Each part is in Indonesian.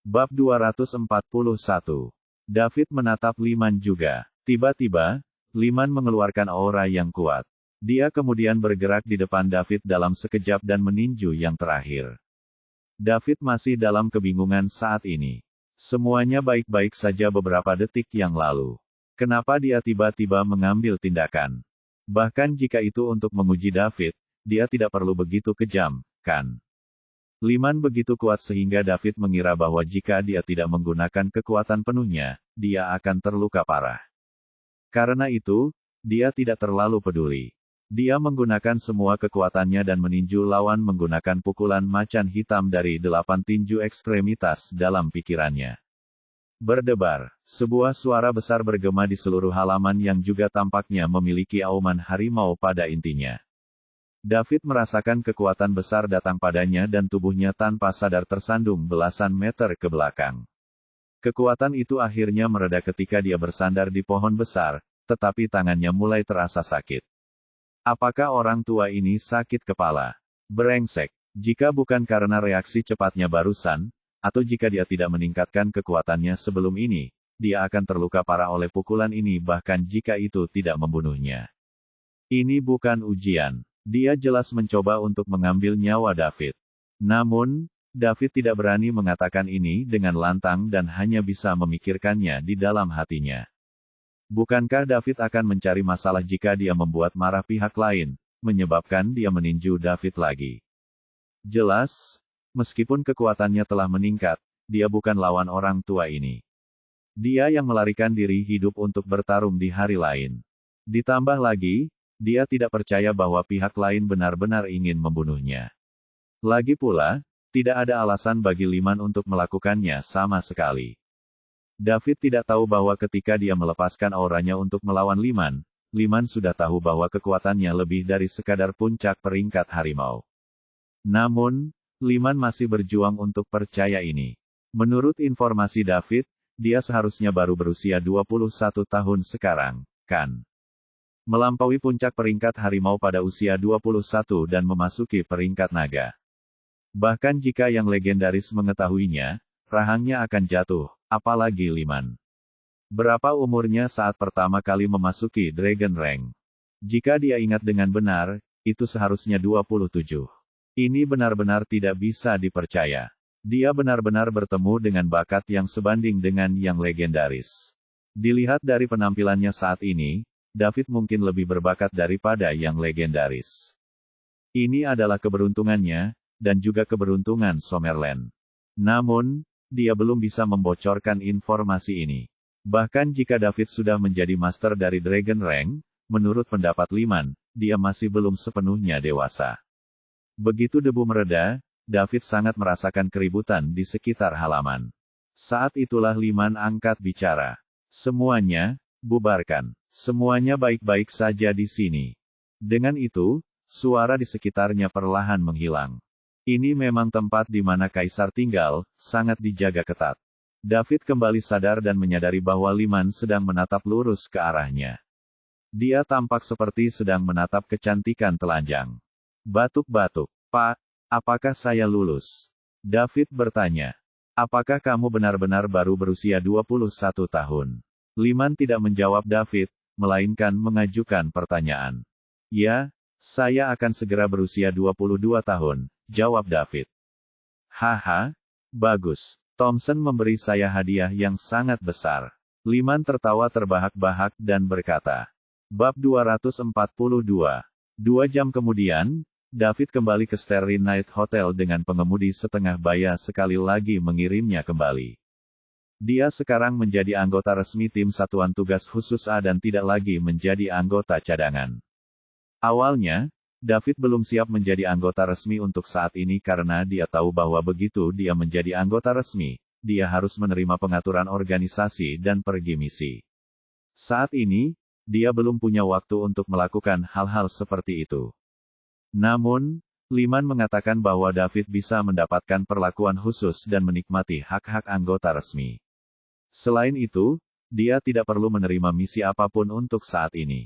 Bab 241. David menatap Liman juga. Tiba-tiba, Liman mengeluarkan aura yang kuat. Dia kemudian bergerak di depan David dalam sekejap dan meninju yang terakhir. David masih dalam kebingungan saat ini. Semuanya baik-baik saja beberapa detik yang lalu. Kenapa dia tiba-tiba mengambil tindakan? Bahkan jika itu untuk menguji David, dia tidak perlu begitu kejam, kan? Liman begitu kuat sehingga David mengira bahwa jika dia tidak menggunakan kekuatan penuhnya, dia akan terluka parah. Karena itu, dia tidak terlalu peduli. Dia menggunakan semua kekuatannya dan meninju lawan menggunakan pukulan macan hitam dari 8 tinju ekstremitas dalam pikirannya. Berdebar, sebuah suara besar bergema di seluruh halaman yang juga tampaknya memiliki auman harimau pada intinya. David merasakan kekuatan besar datang padanya dan tubuhnya tanpa sadar tersandung belasan meter ke belakang. Kekuatan itu akhirnya mereda ketika dia bersandar di pohon besar, tetapi tangannya mulai terasa sakit. Apakah orang tua ini sakit kepala? Brengsek. Jika bukan karena reaksi cepatnya barusan, atau jika dia tidak meningkatkan kekuatannya sebelum ini, dia akan terluka parah oleh pukulan ini bahkan jika itu tidak membunuhnya. Ini bukan ujian. Dia jelas mencoba untuk mengambil nyawa David. Namun, David tidak berani mengatakan ini dengan lantang dan hanya bisa memikirkannya di dalam hatinya. Bukankah David akan mencari masalah jika dia membuat marah pihak lain, menyebabkan dia meninju David lagi? Jelas, meskipun kekuatannya telah meningkat, dia bukan lawan orang tua ini. Dia yang melarikan diri hidup untuk bertarung di hari lain. Ditambah lagi, dia tidak percaya bahwa pihak lain benar-benar ingin membunuhnya. Lagi pula, tidak ada alasan bagi Liman untuk melakukannya sama sekali. David tidak tahu bahwa ketika dia melepaskan auranya untuk melawan Liman, Liman sudah tahu bahwa kekuatannya lebih dari sekadar puncak peringkat harimau. Namun, Liman masih berjuang untuk percaya ini. Menurut informasi David, dia seharusnya baru berusia 21 tahun sekarang, kan? Melampaui puncak peringkat harimau pada usia 21 dan memasuki peringkat naga. Bahkan jika yang legendaris mengetahuinya, rahangnya akan jatuh, apalagi Liman. Berapa umurnya saat pertama kali memasuki Dragon Rank? Jika dia ingat dengan benar, itu seharusnya 27. Ini benar-benar tidak bisa dipercaya. Dia benar-benar bertemu dengan bakat yang sebanding dengan yang legendaris. Dilihat dari penampilannya saat ini, David mungkin lebih berbakat daripada yang legendaris. Ini adalah keberuntungannya, dan juga keberuntungan Summerland. Namun, dia belum bisa membocorkan informasi ini. Bahkan jika David sudah menjadi master dari Dragon Rank, menurut pendapat Liman, dia masih belum sepenuhnya dewasa. Begitu debu mereda, David sangat merasakan keributan di sekitar halaman. Saat itulah Liman angkat bicara. Semuanya, bubarkan. Semuanya baik-baik saja di sini. Dengan itu, suara di sekitarnya perlahan menghilang. Ini memang tempat di mana Kaisar tinggal, sangat dijaga ketat. David kembali sadar dan menyadari bahwa Liman sedang menatap lurus ke arahnya. Dia tampak seperti sedang menatap kecantikan telanjang. Batuk-batuk. Pak, apakah saya lulus? David bertanya. Apakah kamu benar-benar baru berusia 21 tahun? Liman tidak menjawab David, melainkan mengajukan pertanyaan. Ya, saya akan segera berusia 22 tahun, jawab David. Haha, bagus. Thompson memberi saya hadiah yang sangat besar. Liman tertawa terbahak-bahak dan berkata. Bab 242. 2 jam kemudian, David kembali ke Starry Night Hotel dengan pengemudi setengah baya sekali lagi mengirimnya kembali. Dia sekarang menjadi anggota resmi tim Satuan Tugas Khusus A dan tidak lagi menjadi anggota cadangan. Awalnya, David belum siap menjadi anggota resmi untuk saat ini karena dia tahu bahwa begitu dia menjadi anggota resmi, dia harus menerima pengaturan organisasi dan pergi misi. Saat ini, dia belum punya waktu untuk melakukan hal-hal seperti itu. Namun, Liman mengatakan bahwa David bisa mendapatkan perlakuan khusus dan menikmati hak-hak anggota resmi. Selain itu, dia tidak perlu menerima misi apapun untuk saat ini.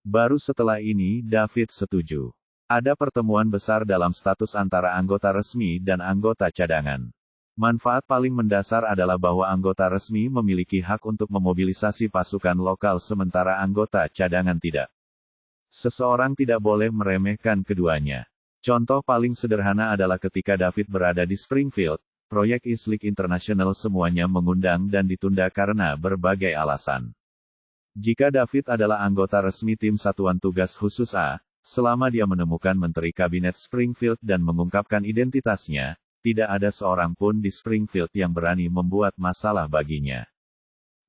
Baru setelah ini David setuju. Ada pertemuan besar dalam status antara anggota resmi dan anggota cadangan. Manfaat paling mendasar adalah bahwa anggota resmi memiliki hak untuk memobilisasi pasukan lokal sementara anggota cadangan tidak. Seseorang tidak boleh meremehkan keduanya. Contoh paling sederhana adalah ketika David berada di Springfield, proyek East League International semuanya mengundang dan ditunda karena berbagai alasan. Jika David adalah anggota resmi tim Satuan Tugas Khusus A, selama dia menemukan Menteri Kabinet Springfield dan mengungkapkan identitasnya, tidak ada seorang pun di Springfield yang berani membuat masalah baginya.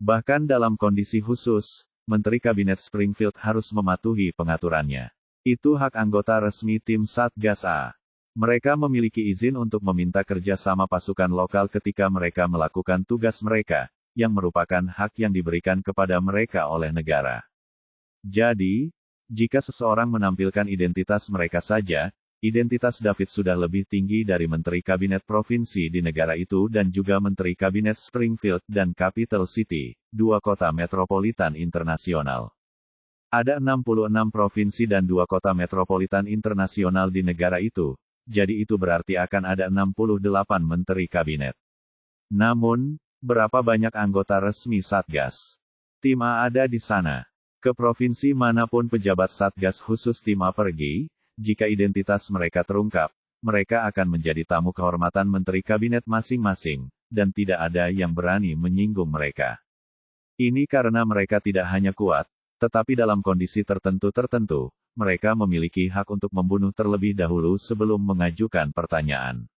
Bahkan dalam kondisi khusus, Menteri Kabinet Springfield harus mematuhi pengaturannya. Itu hak anggota resmi tim Satgas A. Mereka memiliki izin untuk meminta kerja sama pasukan lokal ketika mereka melakukan tugas mereka, yang merupakan hak yang diberikan kepada mereka oleh negara. Jadi, jika seseorang menampilkan identitas mereka saja, identitas David sudah lebih tinggi dari Menteri Kabinet Provinsi di negara itu dan juga Menteri Kabinet Springfield dan Capital City, dua kota metropolitan internasional. Ada 66 provinsi dan 2 kota metropolitan internasional di negara itu, jadi itu berarti akan ada 68 menteri kabinet. Namun, berapa banyak anggota resmi Satgas Tim A ada di sana? Ke provinsi manapun pejabat Satgas khusus Tim A pergi, jika identitas mereka terungkap, mereka akan menjadi tamu kehormatan menteri kabinet masing-masing, dan tidak ada yang berani menyinggung mereka. Ini karena mereka tidak hanya kuat, tetapi dalam kondisi tertentu, mereka memiliki hak untuk membunuh terlebih dahulu sebelum mengajukan pertanyaan.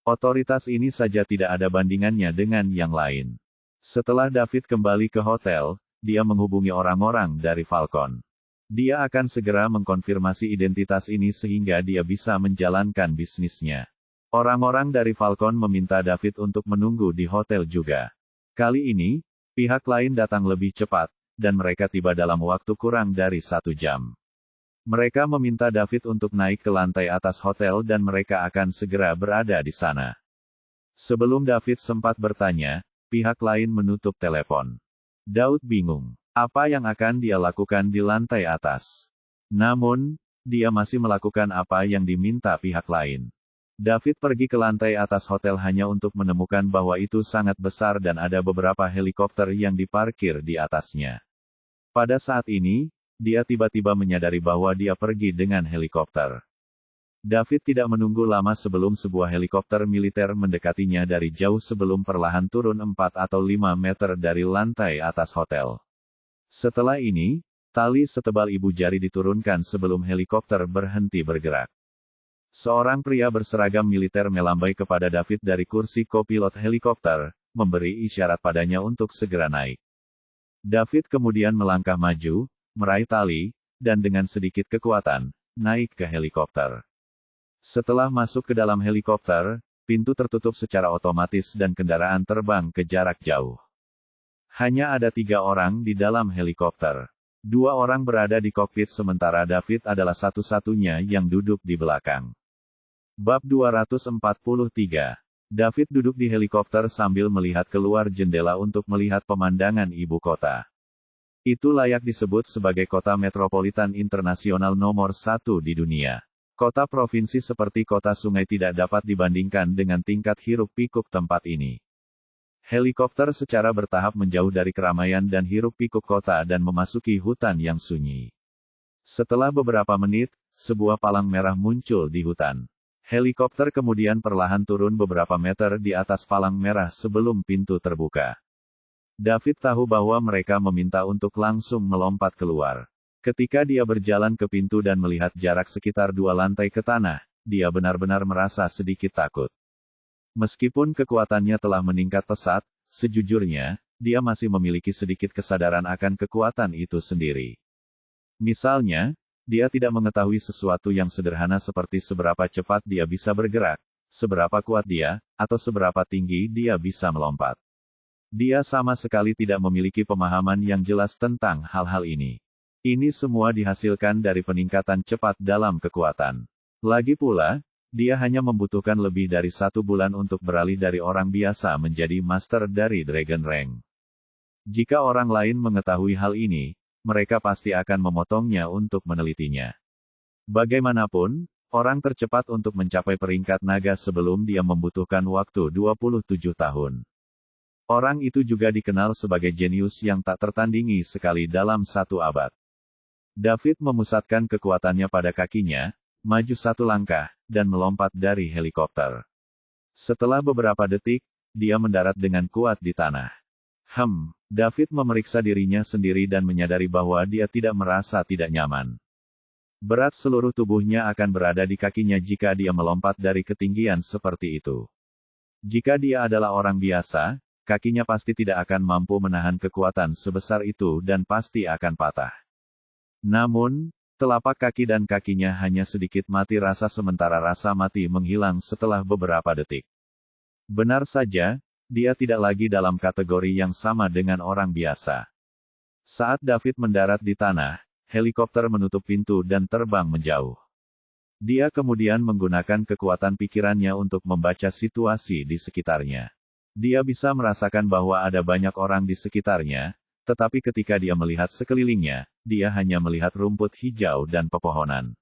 Otoritas ini saja tidak ada bandingannya dengan yang lain. Setelah David kembali ke hotel, dia menghubungi orang-orang dari Falcon. Dia akan segera mengkonfirmasi identitas ini sehingga dia bisa menjalankan bisnisnya. Orang-orang dari Falcon meminta David untuk menunggu di hotel juga. Kali ini, pihak lain datang lebih cepat, dan mereka tiba dalam waktu kurang dari 1 jam. Mereka meminta David untuk naik ke lantai atas hotel dan mereka akan segera berada di sana. Sebelum David sempat bertanya, pihak lain menutup telepon. Daud bingung, apa yang akan dia lakukan di lantai atas. Namun, dia masih melakukan apa yang diminta pihak lain. David pergi ke lantai atas hotel hanya untuk menemukan bahwa itu sangat besar dan ada beberapa helikopter yang diparkir di atasnya. Pada saat ini, dia tiba-tiba menyadari bahwa dia pergi dengan helikopter. David tidak menunggu lama sebelum sebuah helikopter militer mendekatinya dari jauh sebelum perlahan turun 4 atau 5 meter dari lantai atas hotel. Setelah ini, tali setebal ibu jari diturunkan sebelum helikopter berhenti bergerak. Seorang pria berseragam militer melambai kepada David dari kursi kopilot helikopter, memberi isyarat padanya untuk segera naik. David kemudian melangkah maju, meraih tali, dan dengan sedikit kekuatan, naik ke helikopter. Setelah masuk ke dalam helikopter, pintu tertutup secara otomatis dan kendaraan terbang ke jarak jauh. Hanya ada 3 orang di dalam helikopter. 2 orang berada di kokpit sementara David adalah satu-satunya yang duduk di belakang. Bab 243. David duduk di helikopter sambil melihat keluar jendela untuk melihat pemandangan ibu kota. Itu layak disebut sebagai kota metropolitan internasional nomor 1 di dunia. Kota provinsi seperti kota sungai tidak dapat dibandingkan dengan tingkat hiruk-pikuk tempat ini. Helikopter secara bertahap menjauh dari keramaian dan hiruk-pikuk kota dan memasuki hutan yang sunyi. Setelah beberapa menit, sebuah palang merah muncul di hutan. Helikopter kemudian perlahan turun beberapa meter di atas palang merah sebelum pintu terbuka. David tahu bahwa mereka meminta untuk langsung melompat keluar. Ketika dia berjalan ke pintu dan melihat jarak sekitar 2 lantai ke tanah, dia benar-benar merasa sedikit takut. Meskipun kekuatannya telah meningkat pesat, sejujurnya, dia masih memiliki sedikit kesadaran akan kekuatan itu sendiri. Misalnya, dia tidak mengetahui sesuatu yang sederhana seperti seberapa cepat dia bisa bergerak, seberapa kuat dia, atau seberapa tinggi dia bisa melompat. Dia sama sekali tidak memiliki pemahaman yang jelas tentang hal-hal ini. Ini semua dihasilkan dari peningkatan cepat dalam kekuatan. Lagi pula, dia hanya membutuhkan lebih dari 1 bulan untuk beralih dari orang biasa menjadi master dari Dragon Rank. Jika orang lain mengetahui hal ini, mereka pasti akan memotongnya untuk menelitinya. Bagaimanapun, orang tercepat untuk mencapai peringkat naga sebelum dia membutuhkan waktu 27 tahun. Orang itu juga dikenal sebagai jenius yang tak tertandingi sekali dalam satu abad. David memusatkan kekuatannya pada kakinya, maju satu langkah, dan melompat dari helikopter. Setelah beberapa detik, dia mendarat dengan kuat di tanah. David memeriksa dirinya sendiri dan menyadari bahwa dia tidak merasa tidak nyaman. Berat seluruh tubuhnya akan berada di kakinya jika dia melompat dari ketinggian seperti itu. Jika dia adalah orang biasa, kakinya pasti tidak akan mampu menahan kekuatan sebesar itu dan pasti akan patah. Namun, telapak kaki dan kakinya hanya sedikit mati rasa sementara rasa mati menghilang setelah beberapa detik. Benar saja, dia tidak lagi dalam kategori yang sama dengan orang biasa. Saat David mendarat di tanah, helikopter menutup pintu dan terbang menjauh. Dia kemudian menggunakan kekuatan pikirannya untuk membaca situasi di sekitarnya. Dia bisa merasakan bahwa ada banyak orang di sekitarnya, tetapi ketika dia melihat sekelilingnya, dia hanya melihat rumput hijau dan pepohonan.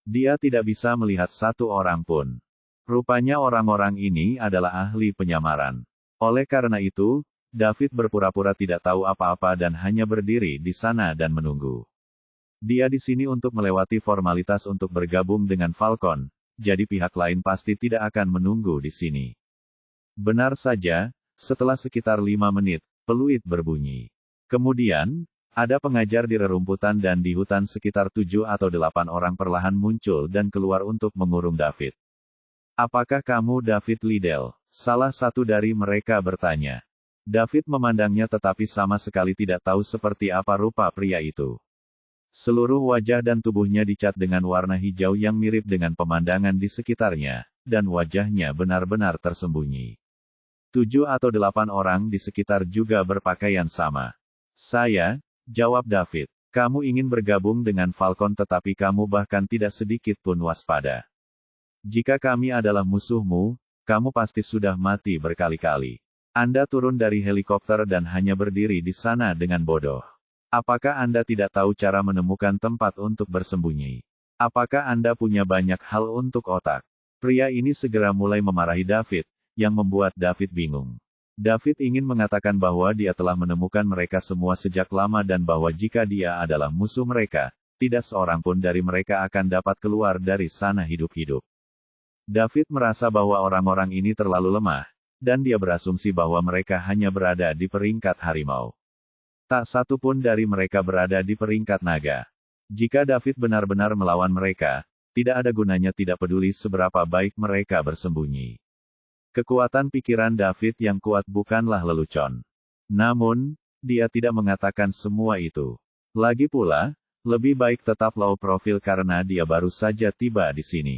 Dia tidak bisa melihat satu orang pun. Rupanya orang-orang ini adalah ahli penyamaran. Oleh karena itu, David berpura-pura tidak tahu apa-apa dan hanya berdiri di sana dan menunggu. Dia di sini untuk melewati formalitas untuk bergabung dengan Falcon, jadi pihak lain pasti tidak akan menunggu di sini. Benar saja, setelah sekitar 5 menit, peluit berbunyi. Kemudian, ada pengajar di rerumputan dan di hutan sekitar 7 atau 8 orang perlahan muncul dan keluar untuk mengurung David. "Apakah kamu David Liddell?" salah satu dari mereka bertanya. David memandangnya tetapi sama sekali tidak tahu seperti apa rupa pria itu. Seluruh wajah dan tubuhnya dicat dengan warna hijau yang mirip dengan pemandangan di sekitarnya, dan wajahnya benar-benar tersembunyi. 7 atau 8 orang di sekitar juga berpakaian sama. "Saya," jawab David, "kamu ingin bergabung dengan Falcon tetapi kamu bahkan tidak sedikit pun waspada. Jika kami adalah musuhmu, kamu pasti sudah mati berkali-kali. Anda turun dari helikopter dan hanya berdiri di sana dengan bodoh. Apakah Anda tidak tahu cara menemukan tempat untuk bersembunyi? Apakah Anda punya banyak hal untuk otak?" Pria ini segera mulai memarahi David, yang membuat David bingung. David ingin mengatakan bahwa dia telah menemukan mereka semua sejak lama dan bahwa jika dia adalah musuh mereka, tidak seorang pun dari mereka akan dapat keluar dari sana hidup-hidup. David merasa bahwa orang-orang ini terlalu lemah, dan dia berasumsi bahwa mereka hanya berada di peringkat harimau. Tak satu pun dari mereka berada di peringkat naga. Jika David benar-benar melawan mereka, tidak ada gunanya tidak peduli seberapa baik mereka bersembunyi. Kekuatan pikiran David yang kuat bukanlah lelucon. Namun, dia tidak mengatakan semua itu. Lagi pula, lebih baik tetap low profile karena dia baru saja tiba di sini.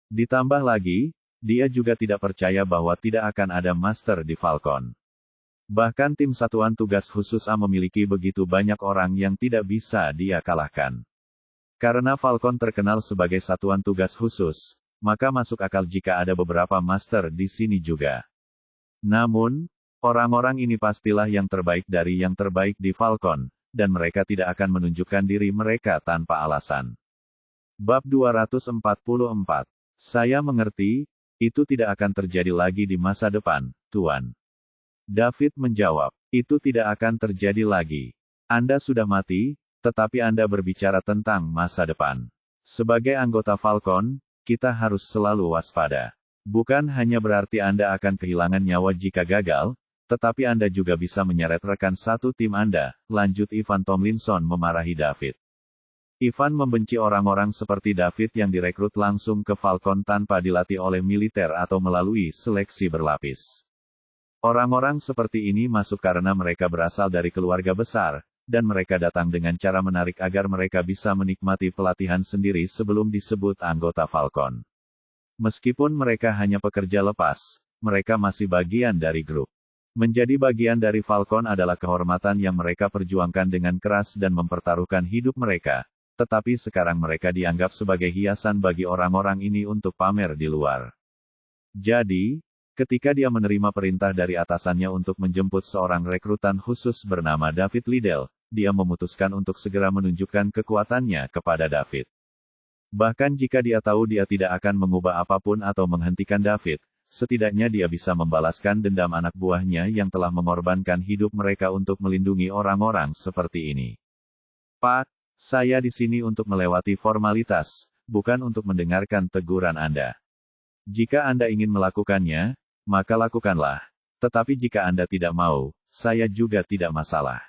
Ditambah lagi, dia juga tidak percaya bahwa tidak akan ada master di Falcon. Bahkan tim Satuan Tugas Khusus A memiliki begitu banyak orang yang tidak bisa dia kalahkan. Karena Falcon terkenal sebagai Satuan Tugas Khusus, maka masuk akal jika ada beberapa master di sini juga. Namun, orang-orang ini pastilah yang terbaik dari yang terbaik di Falcon, dan mereka tidak akan menunjukkan diri mereka tanpa alasan. Bab 244. Saya mengerti, itu tidak akan terjadi lagi di masa depan, Tuan. David menjawab, itu tidak akan terjadi lagi. Anda sudah mati, tetapi Anda berbicara tentang masa depan. Sebagai anggota Falcon, kita harus selalu waspada. Bukan hanya berarti Anda akan kehilangan nyawa jika gagal, tetapi Anda juga bisa menyeret rekan satu tim Anda, lanjut Ivan Tomlinson memarahi David. Ivan membenci orang-orang seperti David yang direkrut langsung ke Falcon tanpa dilatih oleh militer atau melalui seleksi berlapis. Orang-orang seperti ini masuk karena mereka berasal dari keluarga besar, dan mereka datang dengan cara menarik agar mereka bisa menikmati pelatihan sendiri sebelum disebut anggota Falcon. Meskipun mereka hanya pekerja lepas, mereka masih bagian dari grup. Menjadi bagian dari Falcon adalah kehormatan yang mereka perjuangkan dengan keras dan mempertaruhkan hidup mereka, tetapi sekarang mereka dianggap sebagai hiasan bagi orang-orang ini untuk pamer di luar. Jadi, ketika dia menerima perintah dari atasannya untuk menjemput seorang rekrutan khusus bernama David Liddell, dia memutuskan untuk segera menunjukkan kekuatannya kepada David. Bahkan jika dia tahu dia tidak akan mengubah apapun atau menghentikan David, setidaknya dia bisa membalaskan dendam anak buahnya yang telah mengorbankan hidup mereka untuk melindungi orang-orang seperti ini. Pak, saya di sini untuk melewati formalitas, bukan untuk mendengarkan teguran Anda. Jika Anda ingin melakukannya, maka lakukanlah. Tetapi jika Anda tidak mau, saya juga tidak masalah.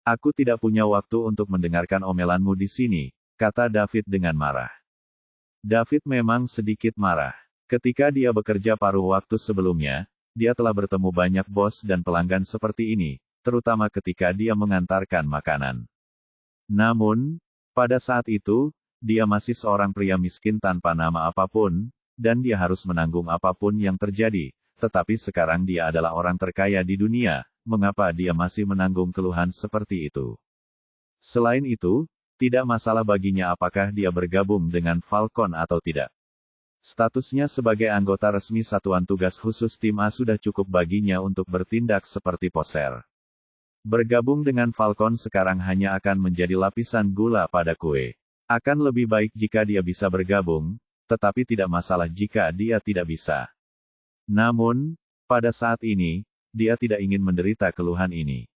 Aku tidak punya waktu untuk mendengarkan omelanmu di sini, kata David dengan marah. David memang sedikit marah. Ketika dia bekerja paruh waktu sebelumnya, dia telah bertemu banyak bos dan pelanggan seperti ini, terutama ketika dia mengantarkan makanan. Namun, pada saat itu, dia masih seorang pria miskin tanpa nama apapun, dan dia harus menanggung apapun yang terjadi. Tetapi sekarang dia adalah orang terkaya di dunia, mengapa dia masih menanggung keluhan seperti itu? Selain itu, tidak masalah baginya apakah dia bergabung dengan Falcon atau tidak. Statusnya sebagai anggota resmi Satuan Tugas Khusus Tim A sudah cukup baginya untuk bertindak seperti poser. Bergabung dengan Falcon sekarang hanya akan menjadi lapisan gula pada kue. Akan lebih baik jika dia bisa bergabung, tetapi tidak masalah jika dia tidak bisa. Namun, pada saat ini, dia tidak ingin menderita keluhan ini.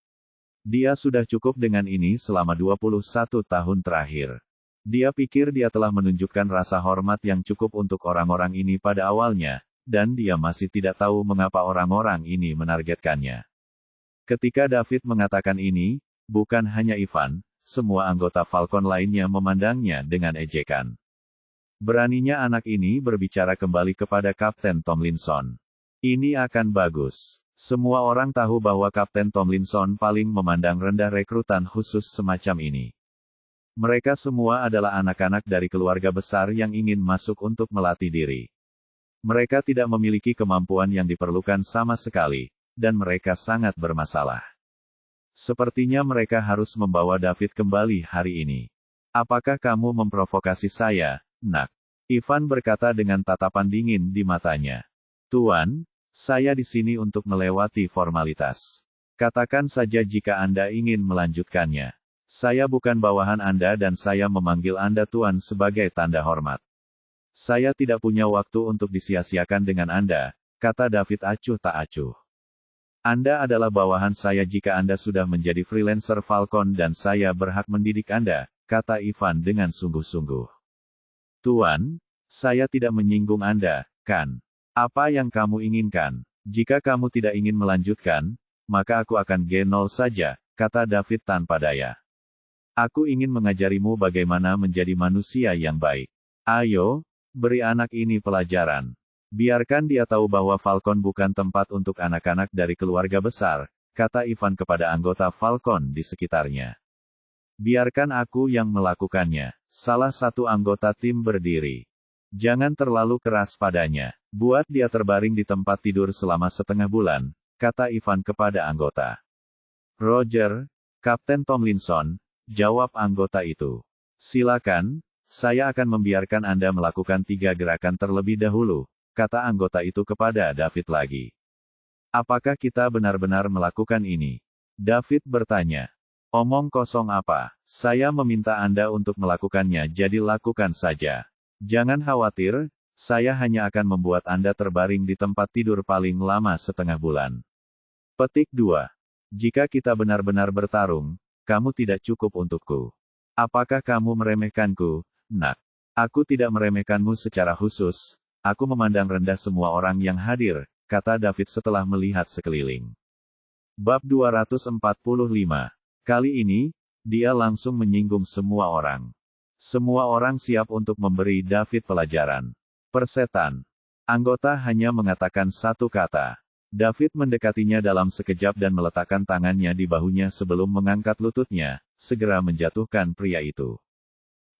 Dia sudah cukup dengan ini selama 21 tahun terakhir. Dia pikir dia telah menunjukkan rasa hormat yang cukup untuk orang-orang ini pada awalnya, dan dia masih tidak tahu mengapa orang-orang ini menargetkannya. Ketika David mengatakan ini, bukan hanya Ivan, semua anggota Falcon lainnya memandangnya dengan ejekan. Beraninya anak ini berbicara kembali kepada Kapten Tomlinson. Ini akan bagus. Semua orang tahu bahwa Kapten Tomlinson paling memandang rendah rekrutan khusus semacam ini. Mereka semua adalah anak-anak dari keluarga besar yang ingin masuk untuk melatih diri. Mereka tidak memiliki kemampuan yang diperlukan sama sekali, dan mereka sangat bermasalah. Sepertinya mereka harus membawa David kembali hari ini. Apakah kamu memprovokasi saya, Nak? Ivan berkata dengan tatapan dingin di matanya. Tuan, saya di sini untuk melewati formalitas. Katakan saja jika Anda ingin melanjutkannya. Saya bukan bawahan Anda dan saya memanggil Anda Tuan sebagai tanda hormat. Saya tidak punya waktu untuk disia-siakan dengan Anda, kata David acuh tak acuh. Anda adalah bawahan saya jika Anda sudah menjadi freelancer Falcon dan saya berhak mendidik Anda, kata Ivan dengan sungguh-sungguh. Tuan, saya tidak menyinggung Anda, kan? Apa yang kamu inginkan? Jika kamu tidak ingin melanjutkan, maka aku akan G0 saja, kata David tanpa daya. Aku ingin mengajarimu bagaimana menjadi manusia yang baik. Ayo, beri anak ini pelajaran. Biarkan dia tahu bahwa Falcon bukan tempat untuk anak-anak dari keluarga besar, kata Ivan kepada anggota Falcon di sekitarnya. Biarkan aku yang melakukannya. Salah satu anggota tim berdiri. Jangan terlalu keras padanya. Buat dia terbaring di tempat tidur selama setengah bulan, kata Ivan kepada anggota. Roger, Kapten Tomlinson, jawab anggota itu. Silakan, saya akan membiarkan Anda melakukan 3 gerakan terlebih dahulu, kata anggota itu kepada David lagi. Apakah kita benar-benar melakukan ini? David bertanya. Omong kosong apa? Saya meminta Anda untuk melakukannya jadi lakukan saja. Jangan khawatir, saya hanya akan membuat Anda terbaring di tempat tidur paling lama setengah bulan. Petik 2. Jika kita benar-benar bertarung, kamu tidak cukup untukku. Apakah kamu meremehkanku, Nak? Aku tidak meremehkanmu secara khusus, aku memandang rendah semua orang yang hadir, kata David setelah melihat sekeliling. Bab 245. Kali ini, dia langsung menyinggung semua orang. Semua orang siap untuk memberi David pelajaran. Persetan. Anggota hanya mengatakan satu kata. David mendekatinya dalam sekejap dan meletakkan tangannya di bahunya sebelum mengangkat lututnya, segera menjatuhkan pria itu.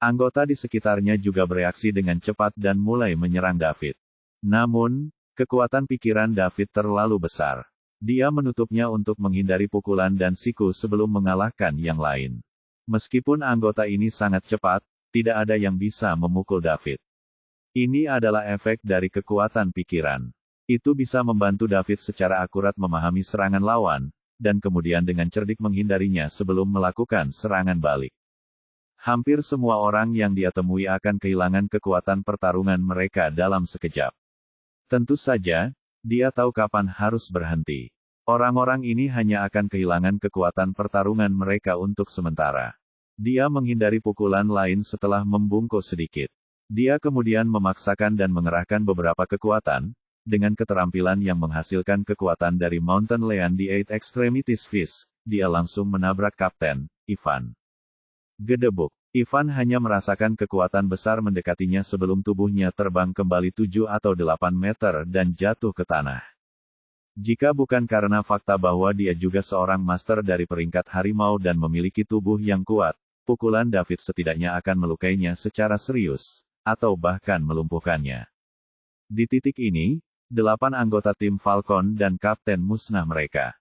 Anggota di sekitarnya juga bereaksi dengan cepat dan mulai menyerang David. Namun, kekuatan pikiran David terlalu besar. Dia menutupnya untuk menghindari pukulan dan siku sebelum mengalahkan yang lain. Meskipun anggota ini sangat cepat, tidak ada yang bisa memukul David. Ini adalah efek dari kekuatan pikiran. Itu bisa membantu David secara akurat memahami serangan lawan, dan kemudian dengan cerdik menghindarinya sebelum melakukan serangan balik. Hampir semua orang yang dia temui akan kehilangan kekuatan pertarungan mereka dalam sekejap. Tentu saja, dia tahu kapan harus berhenti. Orang-orang ini hanya akan kehilangan kekuatan pertarungan mereka untuk sementara. Dia menghindari pukulan lain setelah membungkuk sedikit. Dia kemudian memaksakan dan mengerahkan beberapa kekuatan, dengan keterampilan yang menghasilkan kekuatan dari Mountain Lion di Eight Extremities Fist, dia langsung menabrak Kapten Ivan. Gedebuk. Ivan hanya merasakan kekuatan besar mendekatinya sebelum tubuhnya terbang kembali 7 atau 8 meter dan jatuh ke tanah. Jika bukan karena fakta bahwa dia juga seorang master dari peringkat harimau dan memiliki tubuh yang kuat, pukulan David setidaknya akan melukainya secara serius, atau bahkan melumpuhkannya. Di titik ini, 8 anggota tim Falcon dan Kapten musnah mereka.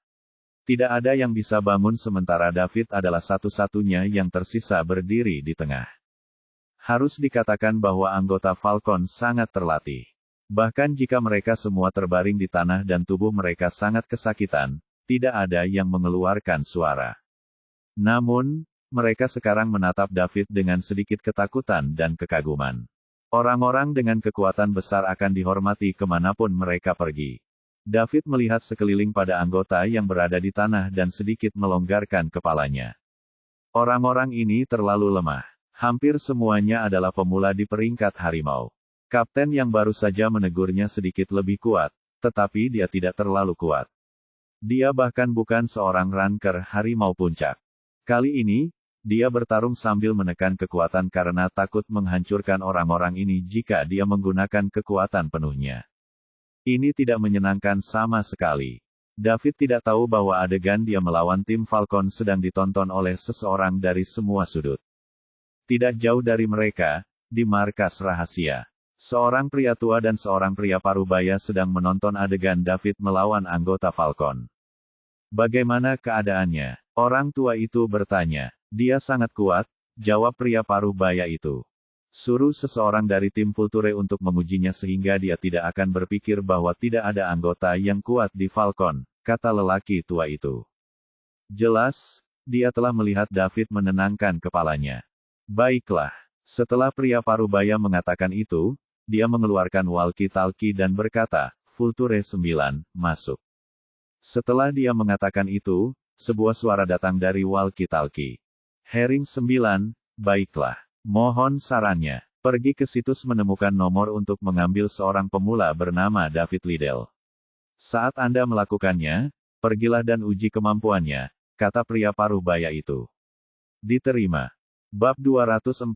Tidak ada yang bisa bangun sementara David adalah satu-satunya yang tersisa berdiri di tengah. Harus dikatakan bahwa anggota Falcon sangat terlatih. Bahkan jika mereka semua terbaring di tanah dan tubuh mereka sangat kesakitan, tidak ada yang mengeluarkan suara. Namun, mereka sekarang menatap David dengan sedikit ketakutan dan kekaguman. Orang-orang dengan kekuatan besar akan dihormati kemanapun mereka pergi. David melihat sekeliling pada anggota yang berada di tanah dan sedikit melonggarkan kepalanya. Orang-orang ini terlalu lemah. Hampir semuanya adalah pemula di peringkat harimau. Kapten yang baru saja menegurnya sedikit lebih kuat, tetapi dia tidak terlalu kuat. Dia bahkan bukan seorang ranker harimau puncak. Kali ini, dia bertarung sambil menekan kekuatan karena takut menghancurkan orang-orang ini jika dia menggunakan kekuatan penuhnya. Ini tidak menyenangkan sama sekali. David tidak tahu bahwa adegan dia melawan tim Falcon sedang ditonton oleh seseorang dari semua sudut. Tidak jauh dari mereka, di markas rahasia. Seorang pria tua dan seorang pria parubaya sedang menonton adegan David melawan anggota Falcon. Bagaimana keadaannya? Orang tua itu bertanya. Dia sangat kuat, jawab pria parubaya itu. Suruh seseorang dari tim Vulture untuk mengujinya sehingga dia tidak akan berpikir bahwa tidak ada anggota yang kuat di Falcon, kata lelaki tua itu. Jelas, dia telah melihat David menenangkan kepalanya. Baiklah, setelah pria parubaya mengatakan itu, dia mengeluarkan walkie-talkie dan berkata, Vulture 9, masuk. Setelah dia mengatakan itu, sebuah suara datang dari walkie-talkie. Herring 9, baiklah. Mohon sarannya. Pergi ke situs menemukan nomor untuk mengambil seorang pemula bernama David Liddell. Saat Anda melakukannya, pergilah dan uji kemampuannya, kata pria parubaya itu. Diterima. Bab 246.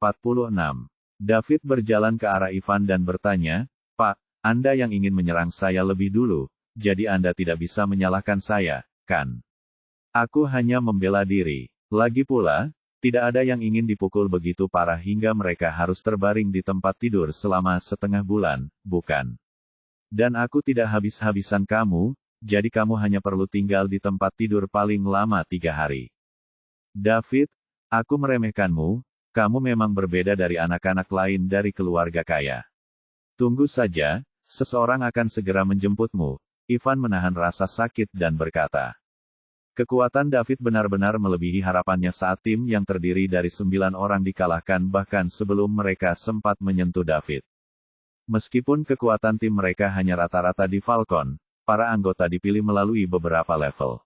David berjalan ke arah Ivan dan bertanya, Pak, Anda yang ingin menyerang saya lebih dulu, jadi Anda tidak bisa menyalahkan saya, kan? Aku hanya membela diri. Lagi pula, tidak ada yang ingin dipukul begitu parah hingga mereka harus terbaring di tempat tidur selama setengah bulan, bukan? Dan aku tidak habis-habisan kamu, jadi kamu hanya perlu tinggal di tempat tidur paling lama 3 hari. David, aku meremehkanmu, kamu memang berbeda dari anak-anak lain dari keluarga kaya. Tunggu saja, seseorang akan segera menjemputmu. Ivan menahan rasa sakit dan berkata. Kekuatan David benar-benar melebihi harapannya saat tim yang terdiri dari 9 orang dikalahkan bahkan sebelum mereka sempat menyentuh David. Meskipun kekuatan tim mereka hanya rata-rata di Falcon, para anggota dipilih melalui beberapa level.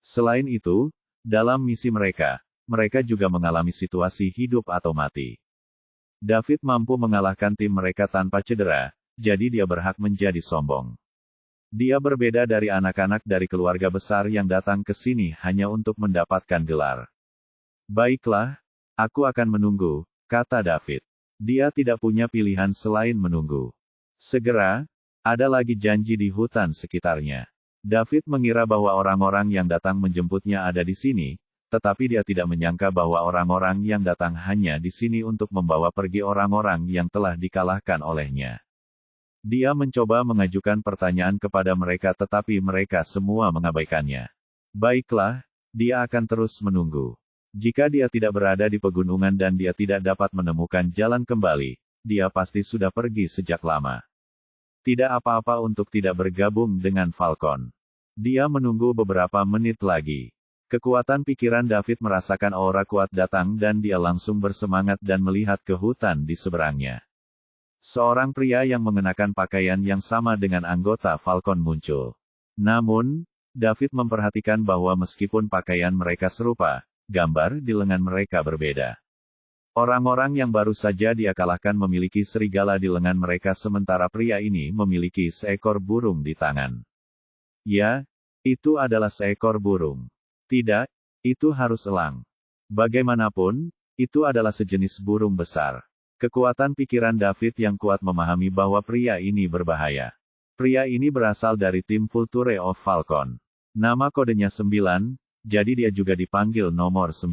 Selain itu, dalam misi mereka juga mengalami situasi hidup atau mati. David mampu mengalahkan tim mereka tanpa cedera, jadi dia berhak menjadi sombong. Dia berbeda dari anak-anak dari keluarga besar yang datang ke sini hanya untuk mendapatkan gelar. Baiklah, aku akan menunggu, kata David. Dia tidak punya pilihan selain menunggu. Segera, ada lagi janji di hutan sekitarnya. David mengira bahwa orang-orang yang datang menjemputnya ada di sini, tetapi dia tidak menyangka bahwa orang-orang yang datang hanya di sini untuk membawa pergi orang-orang yang telah dikalahkan olehnya. Dia mencoba mengajukan pertanyaan kepada mereka tetapi mereka semua mengabaikannya. Baiklah, dia akan terus menunggu. Jika dia tidak berada di pegunungan dan dia tidak dapat menemukan jalan kembali, dia pasti sudah pergi sejak lama. Tidak apa-apa untuk tidak bergabung dengan Falcon. Dia menunggu beberapa menit lagi. Kekuatan pikiran David merasakan aura kuat datang dan dia langsung bersemangat dan melihat ke hutan di seberangnya. Seorang pria yang mengenakan pakaian yang sama dengan anggota Falcon muncul. Namun, David memperhatikan bahwa meskipun pakaian mereka serupa, gambar di lengan mereka berbeda. Orang-orang yang baru saja dia kalahkan memiliki serigala di lengan mereka sementara pria ini memiliki seekor burung di tangan. Ya, itu adalah seekor burung. Tidak, itu harus elang. Bagaimanapun, itu adalah sejenis burung besar. Kekuatan pikiran David yang kuat memahami bahwa pria ini berbahaya. Pria ini berasal dari tim Vulture of Falcon. Nama kodenya 9, jadi dia juga dipanggil nomor 9.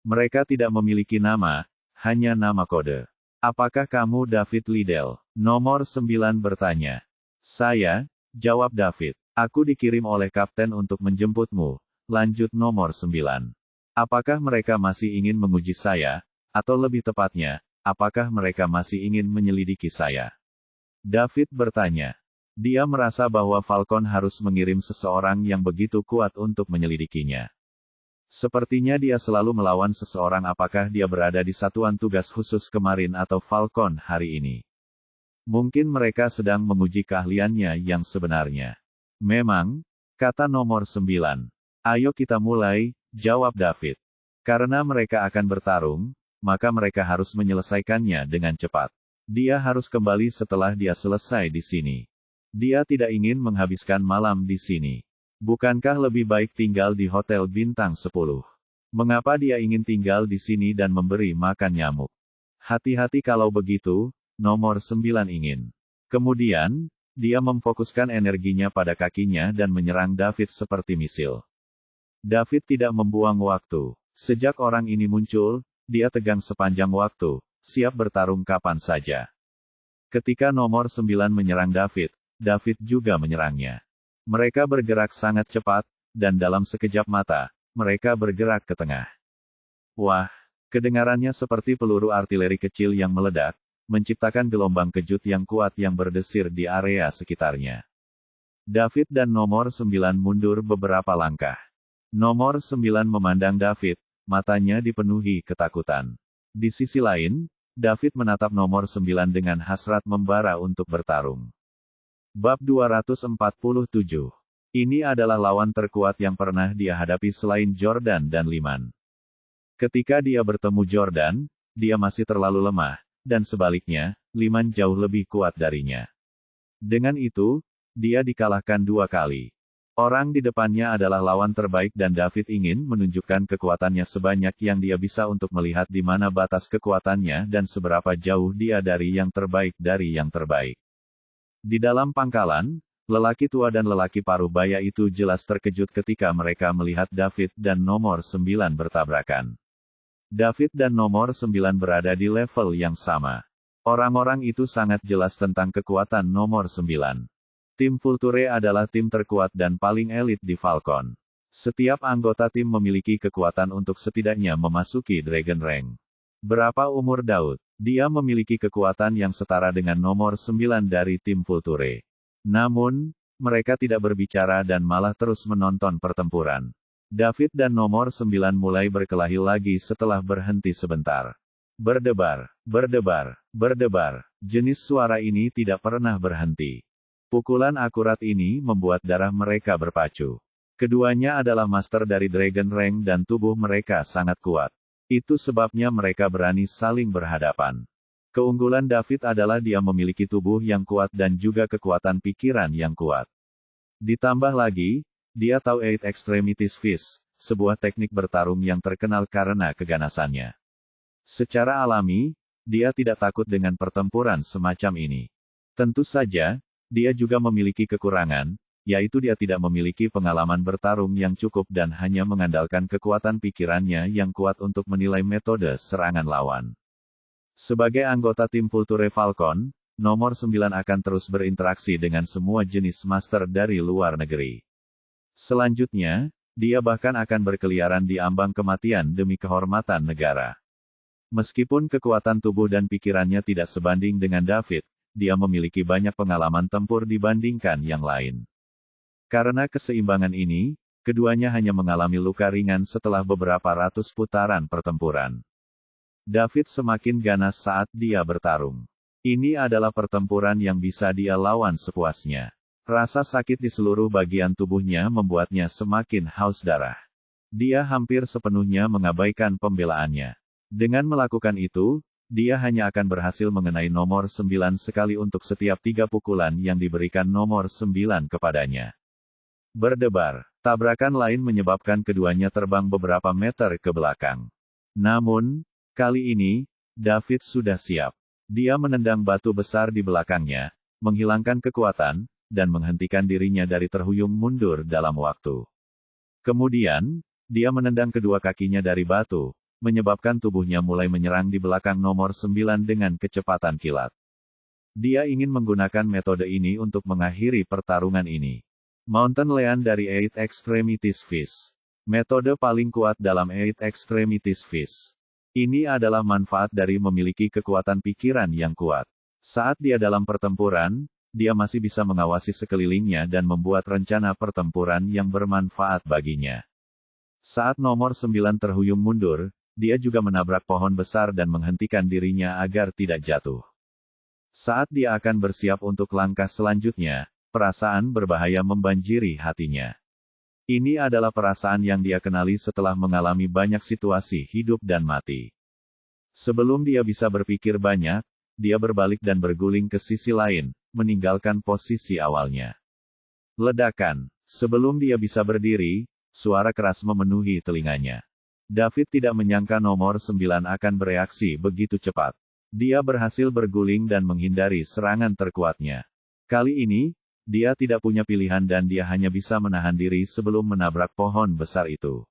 Mereka tidak memiliki nama, hanya nama kode. Apakah kamu David Liddell? Nomor 9 bertanya. Saya, jawab David. Aku dikirim oleh kapten untuk menjemputmu. Lanjut nomor 9. Apakah mereka masih ingin menguji saya? Atau lebih tepatnya, apakah mereka masih ingin menyelidiki saya? David bertanya. Dia merasa bahwa Falcon harus mengirim seseorang yang begitu kuat untuk menyelidikinya. Sepertinya dia selalu melawan seseorang apakah dia berada di satuan tugas khusus kemarin atau Falcon hari ini. Mungkin mereka sedang menguji keahliannya yang sebenarnya. Memang, kata nomor 9. Ayo kita mulai, jawab David. Karena mereka akan bertarung, maka mereka harus menyelesaikannya dengan cepat. Dia harus kembali setelah dia selesai di sini. Dia tidak ingin menghabiskan malam di sini. Bukankah lebih baik tinggal di hotel bintang 10? Mengapa dia ingin tinggal di sini dan memberi makan nyamuk? Hati-hati kalau begitu, nomor 9 ingin. Kemudian, dia memfokuskan energinya pada kakinya dan menyerang David seperti misil. David tidak membuang waktu. Sejak orang ini muncul, dia tegang sepanjang waktu, siap bertarung kapan saja. Ketika nomor 9 menyerang David, David juga menyerangnya. Mereka bergerak sangat cepat, dan dalam sekejap mata, mereka bergerak ke tengah. Wah, kedengarannya seperti peluru artileri kecil yang meledak, menciptakan gelombang kejut yang kuat yang berdesir di area sekitarnya. David dan nomor 9 mundur beberapa langkah. Nomor 9 memandang David, matanya dipenuhi ketakutan. Di sisi lain, David menatap nomor 9 dengan hasrat membara untuk bertarung. Bab 247. Ini adalah lawan terkuat yang pernah dia hadapi selain Jordan dan Liman. Ketika dia bertemu Jordan, dia masih terlalu lemah, dan sebaliknya, Liman jauh lebih kuat darinya. Dengan itu, dia dikalahkan 2 kali. Orang di depannya adalah lawan terbaik dan David ingin menunjukkan kekuatannya sebanyak yang dia bisa untuk melihat di mana batas kekuatannya dan seberapa jauh dia dari yang terbaik Di dalam pangkalan, lelaki tua dan lelaki paruh baya itu jelas terkejut ketika mereka melihat David dan nomor 9 bertabrakan. David dan nomor 9 berada di level yang sama. Orang-orang itu sangat jelas tentang kekuatan nomor 9. Tim Vulture adalah tim terkuat dan paling elit di Falcon. Setiap anggota tim memiliki kekuatan untuk setidaknya memasuki Dragon Rank. Berapa umur Daud? Dia memiliki kekuatan yang setara dengan nomor 9 dari tim Vulture. Namun, mereka tidak berbicara dan malah terus menonton pertempuran. David dan nomor 9 mulai berkelahi lagi setelah berhenti sebentar. Berdebar, berdebar, berdebar. Jenis suara ini tidak pernah berhenti. Pukulan akurat ini membuat darah mereka berpacu. Keduanya adalah master dari Dragon Rank dan tubuh mereka sangat kuat. Itu sebabnya mereka berani saling berhadapan. Keunggulan David adalah dia memiliki tubuh yang kuat dan juga kekuatan pikiran yang kuat. Ditambah lagi, dia tahu Eight Extremities Fist, sebuah teknik bertarung yang terkenal karena keganasannya. Secara alami, dia tidak takut dengan pertempuran semacam ini. Tentu saja, dia juga memiliki kekurangan, yaitu dia tidak memiliki pengalaman bertarung yang cukup dan hanya mengandalkan kekuatan pikirannya yang kuat untuk menilai metode serangan lawan. Sebagai anggota tim Vulture Falcon, nomor 9 akan terus berinteraksi dengan semua jenis master dari luar negeri. Selanjutnya, dia bahkan akan berkeliaran di ambang kematian demi kehormatan negara. Meskipun kekuatan tubuh dan pikirannya tidak sebanding dengan David, dia memiliki banyak pengalaman tempur dibandingkan yang lain. Karena keseimbangan ini, keduanya hanya mengalami luka ringan setelah beberapa ratus putaran pertempuran. David semakin ganas saat dia bertarung. Ini adalah pertempuran yang bisa dia lawan sepuasnya. Rasa sakit di seluruh bagian tubuhnya membuatnya semakin haus darah. Dia hampir sepenuhnya mengabaikan pembelaannya. Dengan melakukan itu, dia hanya akan berhasil mengenai nomor 9 sekali untuk setiap 3 pukulan yang diberikan nomor 9 kepadanya. Berdebar, tabrakan lain menyebabkan keduanya terbang beberapa meter ke belakang. Namun, kali ini, David sudah siap. Dia menendang batu besar di belakangnya, menghilangkan kekuatan, dan menghentikan dirinya dari terhuyung mundur dalam waktu. Kemudian, dia menendang kedua kakinya dari batu, menyebabkan tubuhnya mulai menyerang di belakang nomor 9 dengan kecepatan kilat. Dia ingin menggunakan metode ini untuk mengakhiri pertarungan ini. Mountain Lion dari Eight Extremities Fist. Metode paling kuat dalam Eight Extremities Fist. Ini adalah manfaat dari memiliki kekuatan pikiran yang kuat. Saat dia dalam pertempuran, dia masih bisa mengawasi sekelilingnya dan membuat rencana pertempuran yang bermanfaat baginya. Saat nomor 9 terhuyung mundur, dia juga menabrak pohon besar dan menghentikan dirinya agar tidak jatuh. Saat dia akan bersiap untuk langkah selanjutnya, perasaan berbahaya membanjiri hatinya. Ini adalah perasaan yang dia kenali setelah mengalami banyak situasi hidup dan mati. Sebelum dia bisa berpikir banyak, dia berbalik dan berguling ke sisi lain, meninggalkan posisi awalnya. Ledakan. Sebelum dia bisa berdiri, suara keras memenuhi telinganya. David tidak menyangka nomor 9 akan bereaksi begitu cepat. Dia berhasil berguling dan menghindari serangan terkuatnya. Kali ini, dia tidak punya pilihan dan dia hanya bisa menahan diri sebelum menabrak pohon besar itu.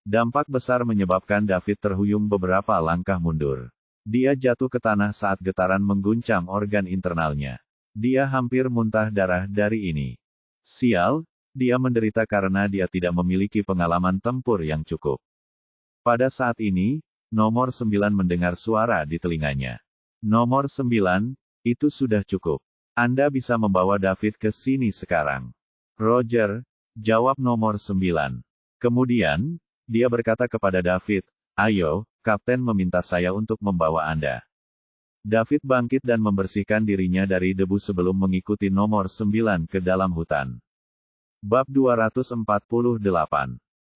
Dampak besar menyebabkan David terhuyung beberapa langkah mundur. Dia jatuh ke tanah saat getaran mengguncang organ internalnya. Dia hampir muntah darah dari ini. Sial! Dia menderita karena dia tidak memiliki pengalaman tempur yang cukup. Pada saat ini, nomor 9 mendengar suara di telinganya. Nomor 9, itu sudah cukup. Anda bisa membawa David ke sini sekarang. Roger, jawab nomor 9. Kemudian, dia berkata kepada David, ayo, Kapten meminta saya untuk membawa Anda. David bangkit dan membersihkan dirinya dari debu sebelum mengikuti nomor 9 ke dalam hutan. Bab 248.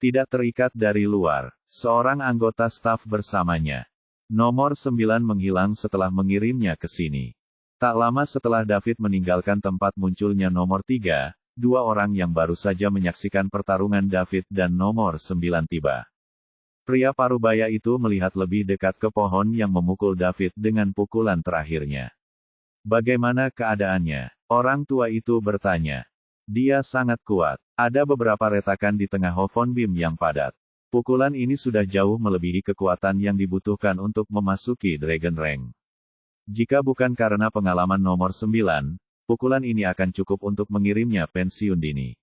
Tidak terikat dari luar. Seorang anggota staf bersamanya. Nomor 9 menghilang setelah mengirimnya ke sini. Tak lama setelah David meninggalkan tempat munculnya nomor 3, dua orang yang baru saja menyaksikan pertarungan David dan nomor 9 tiba. Pria parubaya itu melihat lebih dekat ke pohon yang memukul David dengan pukulan terakhirnya. Bagaimana keadaannya? Orang tua itu bertanya. Dia sangat kuat. Ada beberapa retakan di tengah Hovon Bim yang padat. Pukulan ini sudah jauh melebihi kekuatan yang dibutuhkan untuk memasuki Dragon Rank. Jika bukan karena pengalaman nomor 9, pukulan ini akan cukup untuk mengirimnya pensiun dini.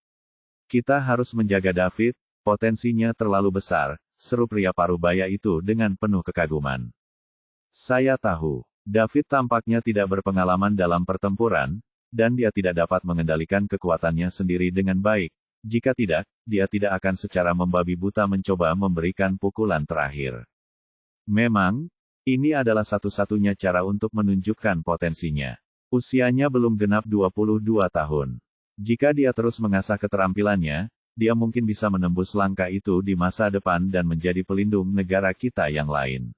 Kita harus menjaga David, potensinya terlalu besar, seru pria parubaya itu dengan penuh kekaguman. Saya tahu, David tampaknya tidak berpengalaman dalam pertempuran, dan dia tidak dapat mengendalikan kekuatannya sendiri dengan baik. Jika tidak, dia tidak akan secara membabi buta mencoba memberikan pukulan terakhir. Memang, ini adalah satu-satunya cara untuk menunjukkan potensinya. Usianya belum genap 22 tahun. Jika dia terus mengasah keterampilannya, dia mungkin bisa menembus langkah itu di masa depan dan menjadi pelindung negara kita yang lain.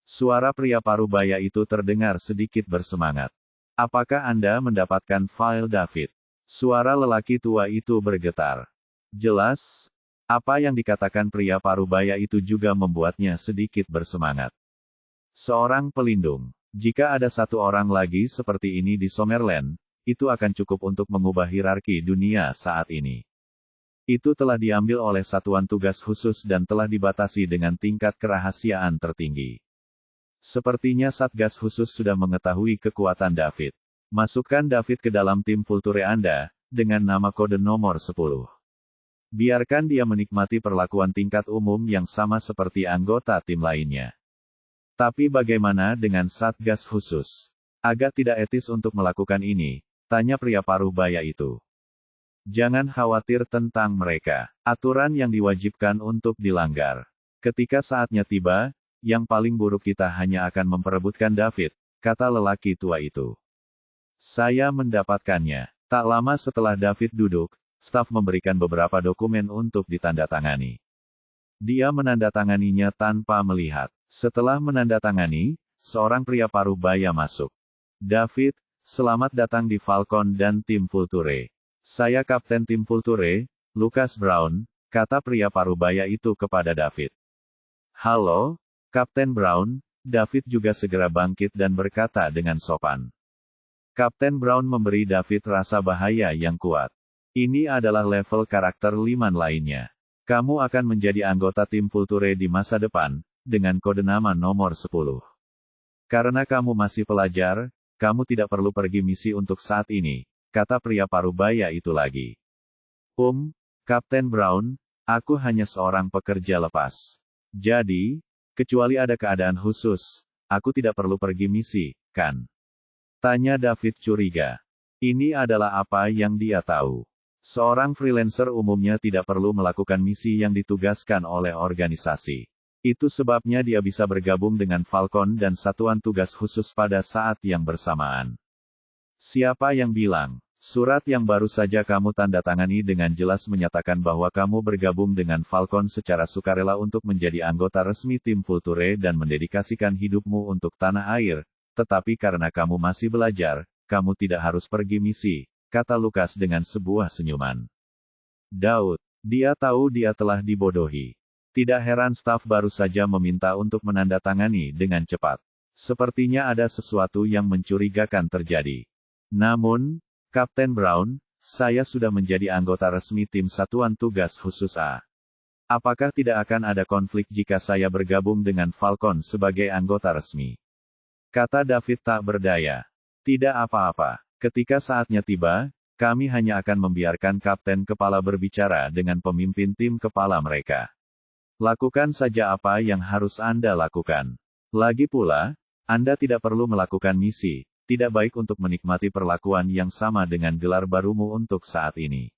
Suara pria parubaya itu terdengar sedikit bersemangat. Apakah Anda mendapatkan file David? Suara lelaki tua itu bergetar. Jelas, apa yang dikatakan pria parubaya itu juga membuatnya sedikit bersemangat. Seorang pelindung. Jika ada satu orang lagi seperti ini di Summerland, itu akan cukup untuk mengubah hierarki dunia saat ini. Itu telah diambil oleh satuan tugas khusus dan telah dibatasi dengan tingkat kerahasiaan tertinggi. Sepertinya Satgas Khusus sudah mengetahui kekuatan David. Masukkan David ke dalam tim Vulture Anda, dengan nama kode nomor 10. Biarkan dia menikmati perlakuan tingkat umum yang sama seperti anggota tim lainnya. Tapi bagaimana dengan Satgas Khusus? Agak tidak etis untuk melakukan ini, tanya pria parubaya itu. Jangan khawatir tentang mereka. Aturan yang diwajibkan untuk dilanggar. Ketika saatnya tiba, yang paling buruk kita hanya akan memperebutkan David, kata lelaki tua itu. Saya mendapatkannya. Tak lama setelah David duduk, staf memberikan beberapa dokumen untuk ditandatangani. Dia menandatanganinya tanpa melihat. Setelah menandatangani, seorang pria paruh baya masuk. David, selamat datang di Falcon dan tim Vulture. Saya Kapten tim Vulture, Lucas Brown, kata pria paruh baya itu kepada David. Halo, Kapten Brown, David juga segera bangkit dan berkata dengan sopan. Kapten Brown memberi David rasa bahaya yang kuat. Ini adalah level karakter Liman lainnya. Kamu akan menjadi anggota tim Vulture di masa depan, dengan kode nama nomor 10. Karena kamu masih pelajar, kamu tidak perlu pergi misi untuk saat ini, kata pria paruh baya itu lagi. Kapten Brown, aku hanya seorang pekerja lepas. Jadi, kecuali ada keadaan khusus, aku tidak perlu pergi misi, kan? Tanya David curiga. Ini adalah apa yang dia tahu. Seorang freelancer umumnya tidak perlu melakukan misi yang ditugaskan oleh organisasi. Itu sebabnya dia bisa bergabung dengan Falcon dan satuan tugas khusus pada saat yang bersamaan. Siapa yang bilang? Surat yang baru saja kamu tanda tangani dengan jelas menyatakan bahwa kamu bergabung dengan Falcon secara sukarela untuk menjadi anggota resmi tim Vulture dan mendedikasikan hidupmu untuk tanah air, tetapi karena kamu masih belajar, kamu tidak harus pergi misi, kata Lucas dengan sebuah senyuman. Daud, dia tahu dia telah dibodohi. Tidak heran staf baru saja meminta untuk menandatangani dengan cepat. Sepertinya ada sesuatu yang mencurigakan terjadi. Namun, Kapten Brown, saya sudah menjadi anggota resmi tim Satuan Tugas Khusus A. Apakah tidak akan ada konflik jika saya bergabung dengan Falcon sebagai anggota resmi? Kata David tak berdaya. Tidak apa-apa. Ketika saatnya tiba, kami hanya akan membiarkan Kapten Kepala berbicara dengan pemimpin tim kepala mereka. Lakukan saja apa yang harus Anda lakukan. Lagi pula, Anda tidak perlu melakukan misi. Tidak baik untuk menikmati perlakuan yang sama dengan gelar barumu untuk saat ini.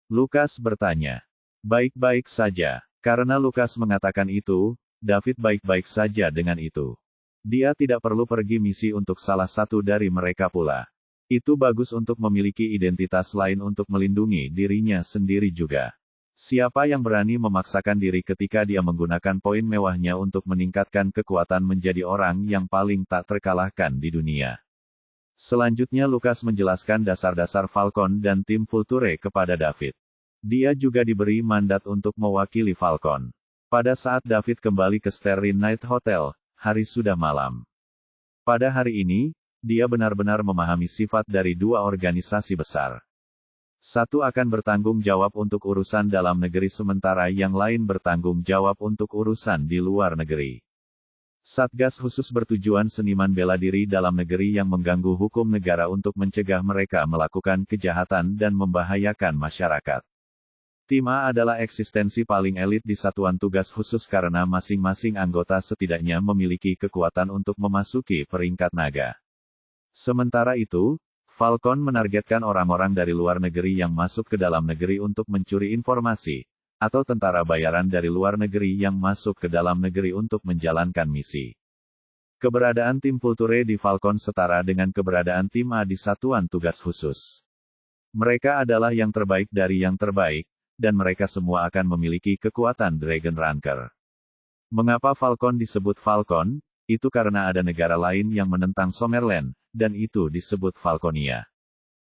Lucas bertanya. Baik-baik saja. Karena Lucas mengatakan itu, David baik-baik saja dengan itu. Dia tidak perlu pergi misi untuk salah satu dari mereka pula. Itu bagus untuk memiliki identitas lain untuk melindungi dirinya sendiri juga. Siapa yang berani memaksakan diri ketika dia menggunakan poin mewahnya untuk meningkatkan kekuatan menjadi orang yang paling tak terkalahkan di dunia? Selanjutnya Lucas menjelaskan dasar-dasar Falcon dan tim Vulture kepada David. Dia juga diberi mandat untuk mewakili Falcon. Pada saat David kembali ke Starry Night Hotel, hari sudah malam. Pada hari ini, dia benar-benar memahami sifat dari dua organisasi besar. Satu akan bertanggung jawab untuk urusan dalam negeri sementara yang lain bertanggung jawab untuk urusan di luar negeri. Satgas khusus bertujuan seniman bela diri dalam negeri yang mengganggu hukum negara untuk mencegah mereka melakukan kejahatan dan membahayakan masyarakat. Tim A adalah eksistensi paling elit di satuan tugas khusus karena masing-masing anggota setidaknya memiliki kekuatan untuk memasuki peringkat naga. Sementara itu, Falcon menargetkan orang-orang dari luar negeri yang masuk ke dalam negeri untuk mencuri informasi, atau tentara bayaran dari luar negeri yang masuk ke dalam negeri untuk menjalankan misi. Keberadaan tim Vulture di Falcon setara dengan keberadaan tim A di Satuan Tugas Khusus. Mereka adalah yang terbaik dari yang terbaik, dan mereka semua akan memiliki kekuatan Dragon Ranker. Mengapa Falcon disebut Falcon? Itu karena ada negara lain yang menentang Summerland, dan itu disebut Falconia.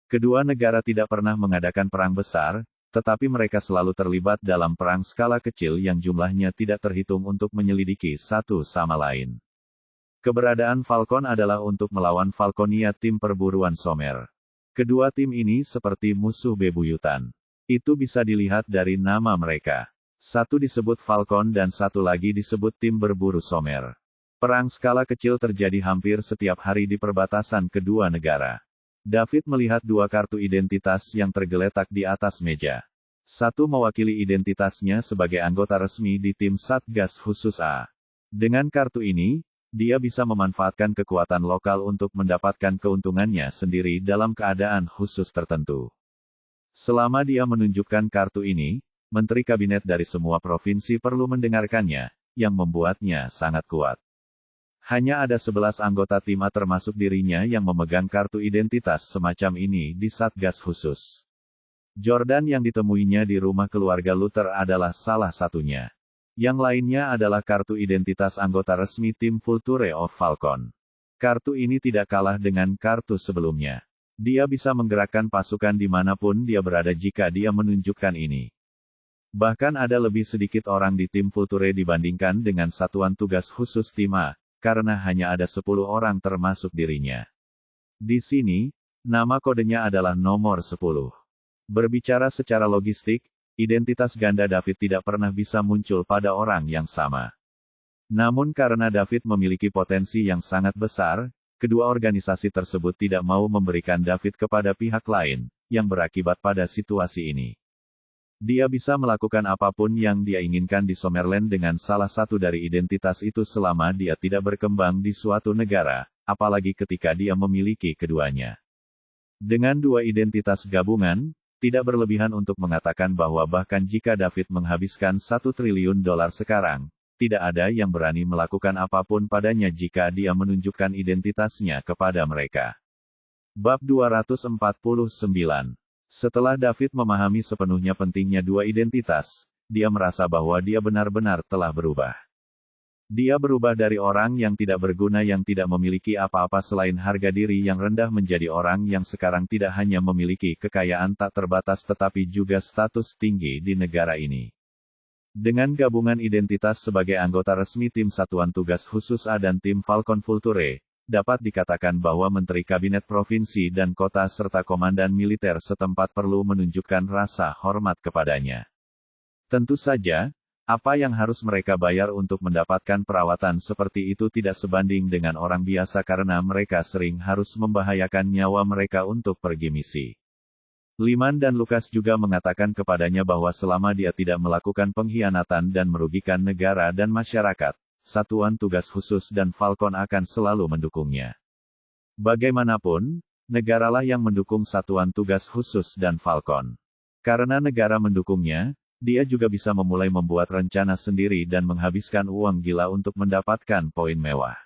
Kedua negara tidak pernah mengadakan perang besar, tetapi mereka selalu terlibat dalam perang skala kecil yang jumlahnya tidak terhitung untuk menyelidiki satu sama lain. Keberadaan Falcon adalah untuk melawan Falconia tim perburuan Sommer. Kedua tim ini seperti musuh bebuyutan. Itu bisa dilihat dari nama mereka. Satu disebut Falcon dan satu lagi disebut tim berburu Sommer. Perang skala kecil terjadi hampir setiap hari di perbatasan kedua negara. David melihat dua kartu identitas yang tergeletak di atas meja. Satu mewakili identitasnya sebagai anggota resmi di tim Satgas Khusus A. Dengan kartu ini, dia bisa memanfaatkan kekuatan lokal untuk mendapatkan keuntungannya sendiri dalam keadaan khusus tertentu. Selama dia menunjukkan kartu ini, menteri kabinet dari semua provinsi perlu mendengarkannya, yang membuatnya sangat kuat. Hanya ada 11 anggota tim A termasuk dirinya yang memegang kartu identitas semacam ini di Satgas Khusus. Jordan yang ditemuinya di rumah keluarga Luther adalah salah satunya. Yang lainnya adalah kartu identitas anggota resmi tim Vulture of Falcon. Kartu ini tidak kalah dengan kartu sebelumnya. Dia bisa menggerakkan pasukan dimanapun dia berada jika dia menunjukkan ini. Bahkan ada lebih sedikit orang di tim Vulture dibandingkan dengan satuan tugas khusus tim A, karena hanya ada 10 orang termasuk dirinya. Di sini, nama kodenya adalah nomor 10. Berbicara secara logistik, identitas ganda David tidak pernah bisa muncul pada orang yang sama. Namun karena David memiliki potensi yang sangat besar, kedua organisasi tersebut tidak mau memberikan David kepada pihak lain, yang berakibat pada situasi ini. Dia bisa melakukan apapun yang dia inginkan di Summerland dengan salah satu dari identitas itu selama dia tidak berkembang di suatu negara, apalagi ketika dia memiliki keduanya. Dengan dua identitas gabungan, tidak berlebihan untuk mengatakan bahwa bahkan jika David menghabiskan $1 triliun sekarang, tidak ada yang berani melakukan apapun padanya jika dia menunjukkan identitasnya kepada mereka. Bab 249. Setelah David memahami sepenuhnya pentingnya dua identitas, dia merasa bahwa dia benar-benar telah berubah. Dia berubah dari orang yang tidak berguna yang tidak memiliki apa-apa selain harga diri yang rendah menjadi orang yang sekarang tidak hanya memiliki kekayaan tak terbatas tetapi juga status tinggi di negara ini. Dengan gabungan identitas sebagai anggota resmi tim Satuan Tugas Khusus A dan tim Falcon Vulture, dapat dikatakan bahwa Menteri Kabinet Provinsi dan Kota serta Komandan Militer setempat perlu menunjukkan rasa hormat kepadanya. Tentu saja, apa yang harus mereka bayar untuk mendapatkan perawatan seperti itu tidak sebanding dengan orang biasa karena mereka sering harus membahayakan nyawa mereka untuk pergi misi. Lyman dan Lucas juga mengatakan kepadanya bahwa selama dia tidak melakukan pengkhianatan dan merugikan negara dan masyarakat, Satuan Tugas Khusus dan Falcon akan selalu mendukungnya. Bagaimanapun, negaralah yang mendukung Satuan Tugas Khusus dan Falcon. Karena negara mendukungnya, dia juga bisa memulai membuat rencana sendiri dan menghabiskan uang gila untuk mendapatkan poin mewah.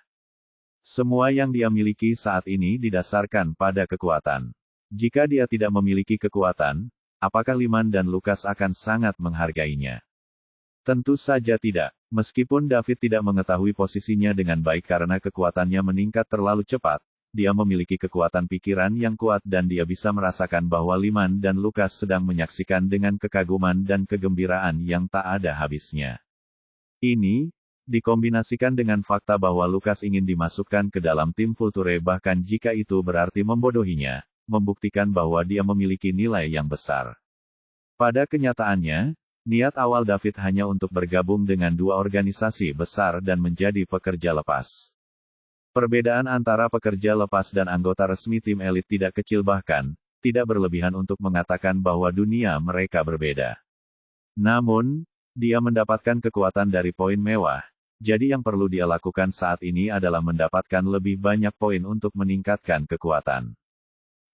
Semua yang dia miliki saat ini didasarkan pada kekuatan. Jika dia tidak memiliki kekuatan, apakah Lyman dan Lucas akan sangat menghargainya? Tentu saja tidak. Meskipun David tidak mengetahui posisinya dengan baik karena kekuatannya meningkat terlalu cepat, dia memiliki kekuatan pikiran yang kuat dan dia bisa merasakan bahwa Lyman dan Lucas sedang menyaksikan dengan kekaguman dan kegembiraan yang tak ada habisnya. Ini, dikombinasikan dengan fakta bahwa Lucas ingin dimasukkan ke dalam tim Vulture bahkan jika itu berarti membodohinya, membuktikan bahwa dia memiliki nilai yang besar. Pada kenyataannya, niat awal David hanya untuk bergabung dengan dua organisasi besar dan menjadi pekerja lepas. Perbedaan antara pekerja lepas dan anggota resmi tim elit tidak kecil bahkan, tidak berlebihan untuk mengatakan bahwa dunia mereka berbeda. Namun, dia mendapatkan kekuatan dari poin mewah, jadi yang perlu dia lakukan saat ini adalah mendapatkan lebih banyak poin untuk meningkatkan kekuatan.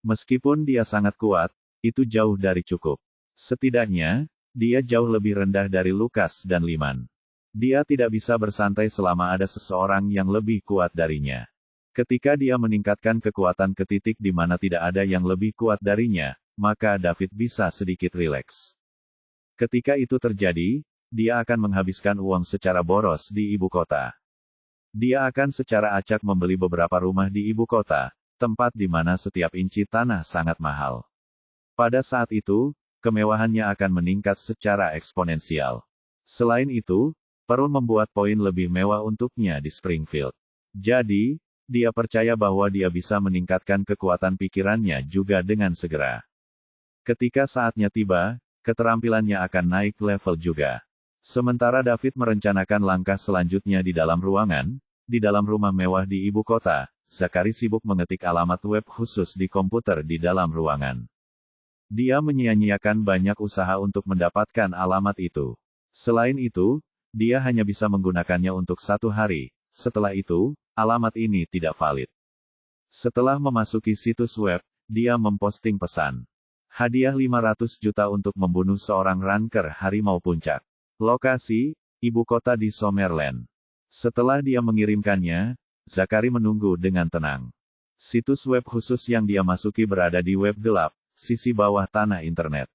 Meskipun dia sangat kuat, itu jauh dari cukup. Setidaknya, dia jauh lebih rendah dari Lucas dan Lyman. Dia tidak bisa bersantai selama ada seseorang yang lebih kuat darinya. Ketika dia meningkatkan kekuatan ke titik di mana tidak ada yang lebih kuat darinya, maka David bisa sedikit rileks. Ketika itu terjadi, dia akan menghabiskan uang secara boros di ibu kota. Dia akan secara acak membeli beberapa rumah di ibu kota, tempat di mana setiap inci tanah sangat mahal. Pada saat itu, kemewahannya akan meningkat secara eksponensial. Selain itu, Pearl membuat poin lebih mewah untuknya di Springfield. Jadi, dia percaya bahwa dia bisa meningkatkan kekuatan pikirannya juga dengan segera. Ketika saatnya tiba, keterampilannya akan naik level juga. Sementara David merencanakan langkah selanjutnya di dalam ruangan, di dalam rumah mewah di ibu kota, Zachary sibuk mengetik alamat web khusus di komputer di dalam ruangan. Dia menyia-nyiakan banyak usaha untuk mendapatkan alamat itu. Selain itu, dia hanya bisa menggunakannya untuk 1 hari, setelah itu, alamat ini tidak valid. Setelah memasuki situs web, dia memposting pesan. Hadiah 500 juta untuk membunuh seorang ranker harimau puncak. Lokasi, ibu kota di Summerland. Setelah dia mengirimkannya, Zachary menunggu dengan tenang. Situs web khusus yang dia masuki berada di web gelap, sisi bawah tanah internet.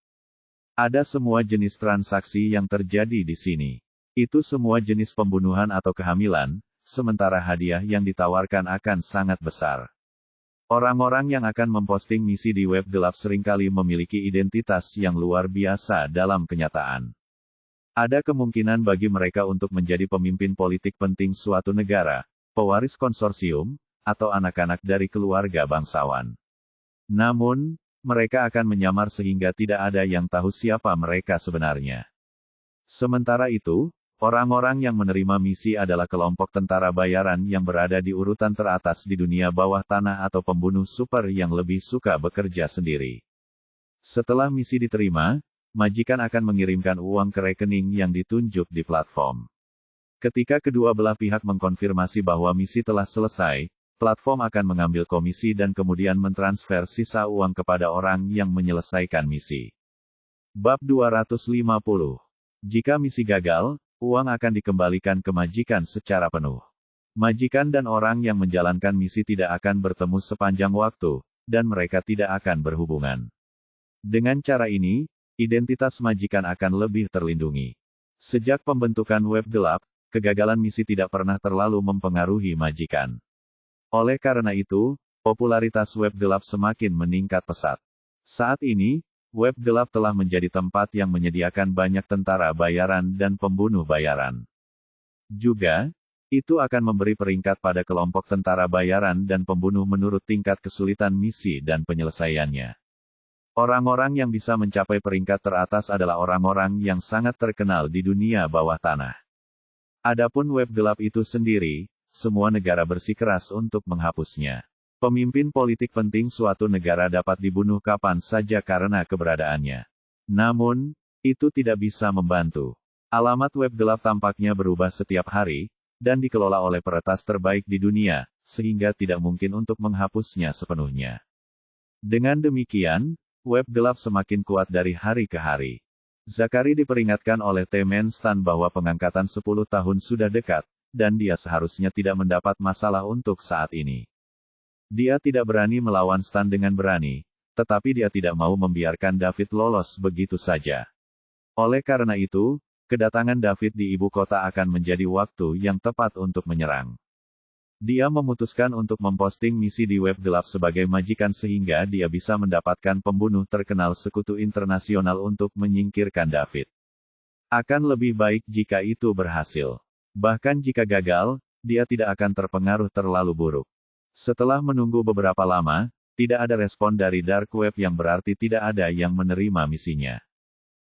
Ada semua jenis transaksi yang terjadi di sini. Itu semua jenis pembunuhan atau kehamilan, sementara hadiah yang ditawarkan akan sangat besar. Orang-orang yang akan memposting misi di web gelap seringkali memiliki identitas yang luar biasa dalam kenyataan. Ada kemungkinan bagi mereka untuk menjadi pemimpin politik penting suatu negara, pewaris konsorsium, atau anak-anak dari keluarga bangsawan. Namun, mereka akan menyamar sehingga tidak ada yang tahu siapa mereka sebenarnya. Sementara itu, orang-orang yang menerima misi adalah kelompok tentara bayaran yang berada di urutan teratas di dunia bawah tanah atau pembunuh super yang lebih suka bekerja sendiri. Setelah misi diterima, majikan akan mengirimkan uang ke rekening yang ditunjuk di platform. Ketika kedua belah pihak mengkonfirmasi bahwa misi telah selesai, platform akan mengambil komisi dan kemudian mentransfer sisa uang kepada orang yang menyelesaikan misi. Bab 250. Jika misi gagal, uang akan dikembalikan ke majikan secara penuh. Majikan dan orang yang menjalankan misi tidak akan bertemu sepanjang waktu, dan mereka tidak akan berhubungan. Dengan cara ini, identitas majikan akan lebih terlindungi. Sejak pembentukan web gelap, kegagalan misi tidak pernah terlalu mempengaruhi majikan. Oleh karena itu, popularitas web gelap semakin meningkat pesat. Saat ini, web gelap telah menjadi tempat yang menyediakan banyak tentara bayaran dan pembunuh bayaran. Juga, itu akan memberi peringkat pada kelompok tentara bayaran dan pembunuh menurut tingkat kesulitan misi dan penyelesaiannya. Orang-orang yang bisa mencapai peringkat teratas adalah orang-orang yang sangat terkenal di dunia bawah tanah. Adapun web gelap itu sendiri, semua negara bersikeras untuk menghapusnya. Pemimpin politik penting suatu negara dapat dibunuh kapan saja karena keberadaannya. Namun, itu tidak bisa membantu. Alamat web gelap tampaknya berubah setiap hari, dan dikelola oleh peretas terbaik di dunia, sehingga tidak mungkin untuk menghapusnya sepenuhnya. Dengan demikian, web gelap semakin kuat dari hari ke hari. Zachary diperingatkan oleh Temen Stan bahwa pengangkatan 10 tahun sudah dekat, dan dia seharusnya tidak mendapat masalah untuk saat ini. Dia tidak berani melawan Stan dengan berani, tetapi dia tidak mau membiarkan David lolos begitu saja. Oleh karena itu, kedatangan David di ibu kota akan menjadi waktu yang tepat untuk menyerang. Dia memutuskan untuk memposting misi di web gelap sebagai majikan sehingga dia bisa mendapatkan pembunuh terkenal sekutu internasional untuk menyingkirkan David. Akan lebih baik jika itu berhasil. Bahkan jika gagal, dia tidak akan terpengaruh terlalu buruk. Setelah menunggu beberapa lama, tidak ada respon dari Dark Web yang berarti tidak ada yang menerima misinya.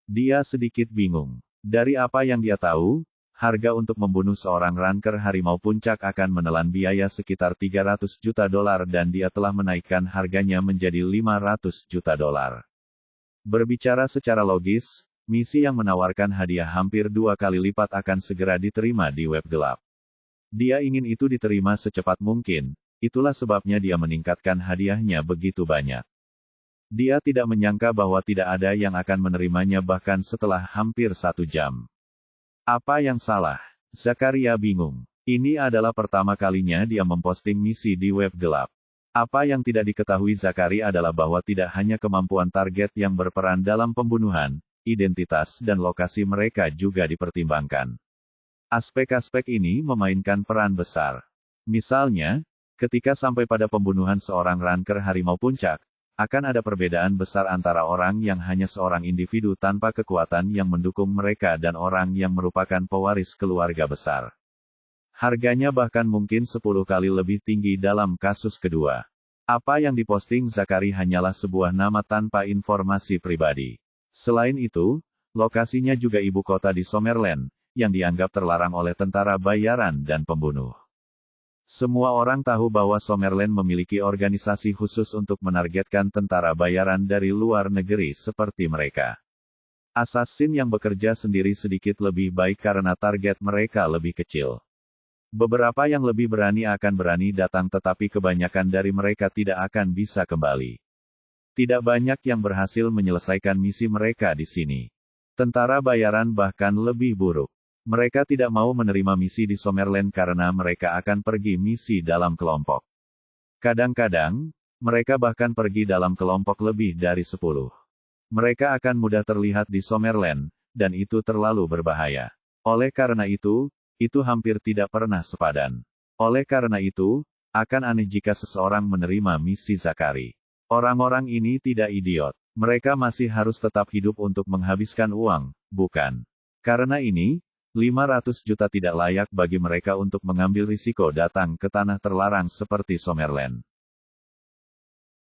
Dia sedikit bingung. Dari apa yang dia tahu, harga untuk membunuh seorang ranker harimau puncak akan menelan biaya sekitar 300 juta dolar dan dia telah menaikkan harganya menjadi 500 juta dolar. Berbicara secara logis, misi yang menawarkan hadiah hampir 2 kali lipat akan segera diterima di web gelap. Dia ingin itu diterima secepat mungkin, itulah sebabnya dia meningkatkan hadiahnya begitu banyak. Dia tidak menyangka bahwa tidak ada yang akan menerimanya bahkan setelah hampir 1 jam. Apa yang salah? Zakaria bingung. Ini adalah pertama kalinya dia memposting misi di web gelap. Apa yang tidak diketahui Zakaria adalah bahwa tidak hanya kemampuan target yang berperan dalam pembunuhan, identitas dan lokasi mereka juga dipertimbangkan. Aspek-aspek ini memainkan peran besar. Misalnya, ketika sampai pada pembunuhan seorang ranker harimau puncak, akan ada perbedaan besar antara orang yang hanya seorang individu tanpa kekuatan yang mendukung mereka dan orang yang merupakan pewaris keluarga besar. Harganya bahkan mungkin 10 kali lebih tinggi dalam kasus kedua. Apa yang diposting Zachary hanyalah sebuah nama tanpa informasi pribadi. Selain itu, lokasinya juga ibu kota di Summerland, yang dianggap terlarang oleh tentara bayaran dan pembunuh. Semua orang tahu bahwa Summerland memiliki organisasi khusus untuk menargetkan tentara bayaran dari luar negeri seperti mereka. Assassin yang bekerja sendiri sedikit lebih baik karena target mereka lebih kecil. Beberapa yang lebih berani akan berani datang tetapi kebanyakan dari mereka tidak akan bisa kembali. Tidak banyak yang berhasil menyelesaikan misi mereka di sini. Tentara bayaran bahkan lebih buruk. Mereka tidak mau menerima misi di Summerland karena mereka akan pergi misi dalam kelompok. Kadang-kadang, mereka bahkan pergi dalam kelompok lebih dari 10. Mereka akan mudah terlihat di Summerland, dan itu terlalu berbahaya. Oleh karena itu hampir tidak pernah sepadan. Oleh karena itu, akan aneh jika seseorang menerima misi Zakari. Orang-orang ini tidak idiot. Mereka masih harus tetap hidup untuk menghabiskan uang, bukan? Karena ini, 500 juta tidak layak bagi mereka untuk mengambil risiko datang ke tanah terlarang seperti Summerland.